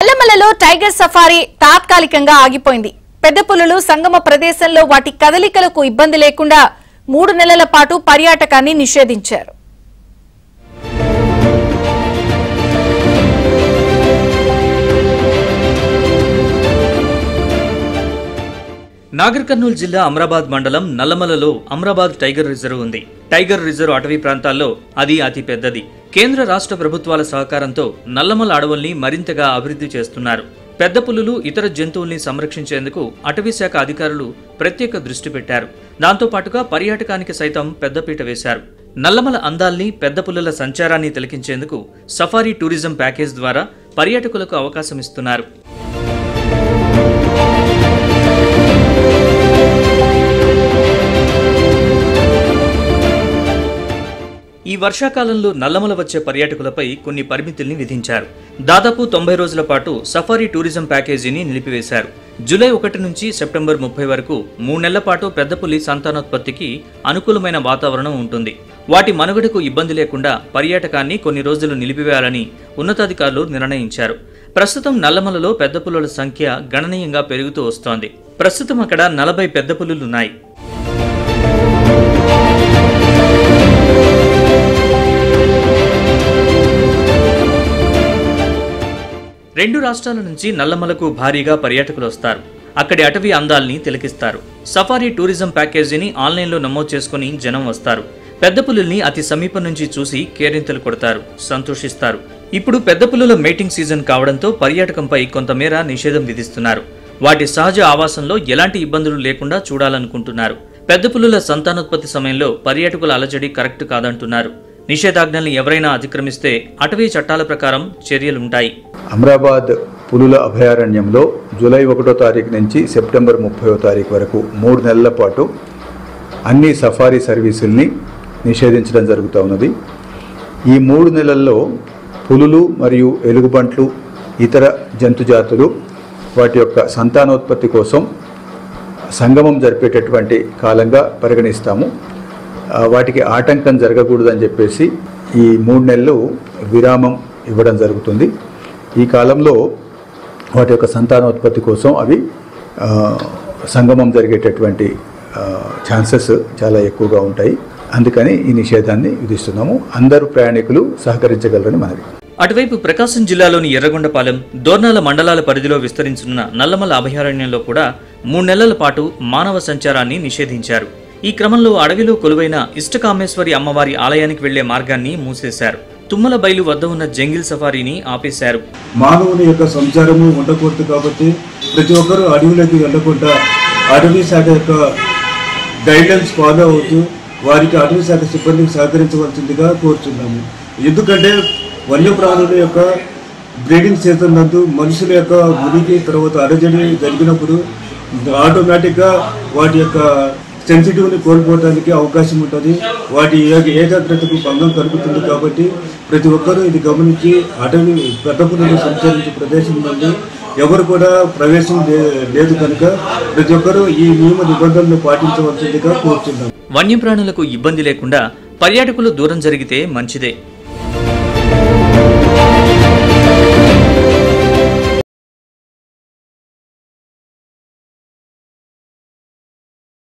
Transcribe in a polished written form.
నల్లమలలో tiger safari తాత్కాలికంగా ఆగిపోయింది. పెద్ద పులులు సంగమ ప్రదేశంలో వాటి కదలికలకు ఇబ్బంది లేకుండా 3 నెలల పాటు పర్యాటకాన్ని నిషేధించారు. నాగర్ కర్నూలు జిల్లా అమరాబాద్ మండలం నల్లమలలో అమరాబాద్ టైగర్ రిజర్వ్ ఉంది. టైగర్ రిజర్వ్ అటవీ ప్రాంతాల్లో అది అతి పెద్దది. కేంద్ర రాష్ట్ర ప్రభుత్వాల సహకారంతో నల్లమల అడవుల్ని మరింతగా అభివృద్ధి చేస్తున్నారు. పెద్ద పులులు ఇతర జంతువుల్ని సంరక్షించేందుకు అటవీ శాఖ అధికారులు ప్రత్యేక దృష్టి పెట్టారు. దాంతో పాటుగా పర్యాటకానికి సైతం పెద్దపీట వేశారు. నల్లమల అందాల్ని, పెద్ద పులుల సంచారాన్ని తిలకించేందుకు సఫారీ టూరిజం ప్యాకేజ్ ద్వారా పర్యాటకులకు అవకాశం ఇస్తున్నారు. ఈ వర్షాకాలంలో నల్లమల వచ్చే పర్యాటకులపై కొన్ని పరిమితుల్ని విధించారు. దాదాపు 90 రోజుల పాటు సఫారీ టూరిజం ప్యాకేజీని నిలిపివేశారు. జూలై 1 నుంచి సెప్టెంబర్ 30 వరకు 3 నెలల పాటు పెద్ద పులి సంతానోత్పత్తికి అనుకూలమైన వాతావరణం ఉంటుంది. వాటి మనుగడకు ఇబ్బంది లేకుండా పర్యాటకాన్ని కొన్ని రోజులు నిలిపివేయాలని ఉన్నతాధికారులు నిర్ణయించారు. ప్రస్తుతం నల్లమలలో పెద్ద పులుల సంఖ్య గణనీయంగా పెరుగుతూ వస్తోంది. ప్రస్తుతం అక్కడ 40 పెద్ద పులులున్నాయి. రెండు రాష్ట్రాల నుంచి నల్లమలకు భారీగా పర్యాటకులు వస్తారు. అక్కడి అటవీ అందాల్ని తిలకిస్తారు. సఫారీ టూరిజం ప్యాకేజీని ఆన్లైన్లో నమోదు చేసుకుని జనం వస్తారు. పెద్ద పులుల్ని అతి సమీపం నుంచి చూసి కేరింతలు కొడతారు, సంతోషిస్తారు. ఇప్పుడు పెద్ద పులుల మేటింగ్ సీజన్ కావడంతో పర్యాటకంపై కొంతమేర నిషేధం విధిస్తున్నారు. వాటి సహజ ఆవాసంలో ఎలాంటి ఇబ్బందులు లేకుండా చూడాలనుకుంటున్నారు. పెద్ద పులుల సంతానోత్పత్తి సమయంలో పర్యాటకుల అలజడి కరెక్ట్ కాదంటున్నారు. నిషేధాజ్ఞల్ని ఎవరైనా అతిక్రమిస్తే అటవీ చట్టాల ప్రకారం చర్యలుంటాయి. అమరాబాద్ పులుల అభయారణ్యంలో జూలై 1వ తారీఖు నుంచి సెప్టెంబర్ 30వ తారీఖు వరకు 3 నెలల పాటు అన్ని సఫారీ సర్వీసుల్ని నిషేధించడం జరుగుతూ ఉన్నది. ఈ 3 నెలల్లో పులులు మరియు ఎలుగుబంట్లు, ఇతర జంతుజాతులు వాటి యొక్క సంతానోత్పత్తి కోసం సంగమం జరిపేటటువంటి కాలంగా పరిగణిస్తాము. వాటికి ఆటంకం జరగకూడదని చెప్పేసి ఈ 3 నెలలు విరామం ఇవ్వడం జరుగుతుంది. ఈ కాలంలో వాటి యొక్క సంతానోత్పత్తి కోసం అవి సంగమం జరిగేటటువంటి ఛాన్సెస్ చాలా ఎక్కువగా ఉంటాయి. అందుకని ఈ నిషేధాన్ని విధిస్తున్నాము. అందరూ ప్రయాణికులు సహకరించగలరని మనవి. అటువైపు ప్రకాశం జిల్లాలోని ఎర్రగొండపాలెం, దోర్నాల మండలాల పరిధిలో విస్తరించిన నల్లమల అభయారణ్యంలో కూడా 3 నెలల పాటు మానవ సంచారాన్ని నిషేధించారు. ఈ క్రమంలో అడవిలో కొలువైన ఇష్టకామేశ్వరి అమ్మవారి ఆలయానికి వెళ్లే మార్గాన్ని మూసేశారు. తుమ్మల బయలు వద్ద ఉన్న జంగిల్ సఫారీని ఆపేశారు. మానవుని యొక్క సంచారము ఉండకూడదు కాబట్టి ప్రతి ఒక్కరూ అడవిలోకి వెళ్లకుండా అటవీ శాఖ యొక్క గైడ్లైన్స్ ఫాలో అవుతూ వారికి అటవీ శాఖ సిబ్బందికి సహకరించవలసిందిగా కోరుతున్నాము. ఎందుకంటే వన్యప్రాణుల యొక్క బ్రీడింగ్ సీజన్ నందు మనుషుల యొక్క ఉనికి తర్వాత అలజడి జరిగినప్పుడు ఆటోమేటిక్గా వాటి యొక్క సెన్సిటివ్ని కోల్పోవడానికి అవకాశం ఉంటుంది. వాటి ఏకాగ్రతకు భంగం కలుగుతుంది. కాబట్టి ప్రతి ఒక్కరూ ఇది గమనించి అటవీ పెద్ద పులులు సంచరించే ప్రదేశం నుండి ఎవరు కూడా ప్రవేశం లేదు కనుక ప్రతి ఒక్కరూ ఈ నియమ నిబంధనలు పాటించవలసిందిగా కోరుతున్నాం. వన్యప్రాణులకు ఇబ్బంది లేకుండా పర్యాటకులు దూరం జరిగితే మంచిదే.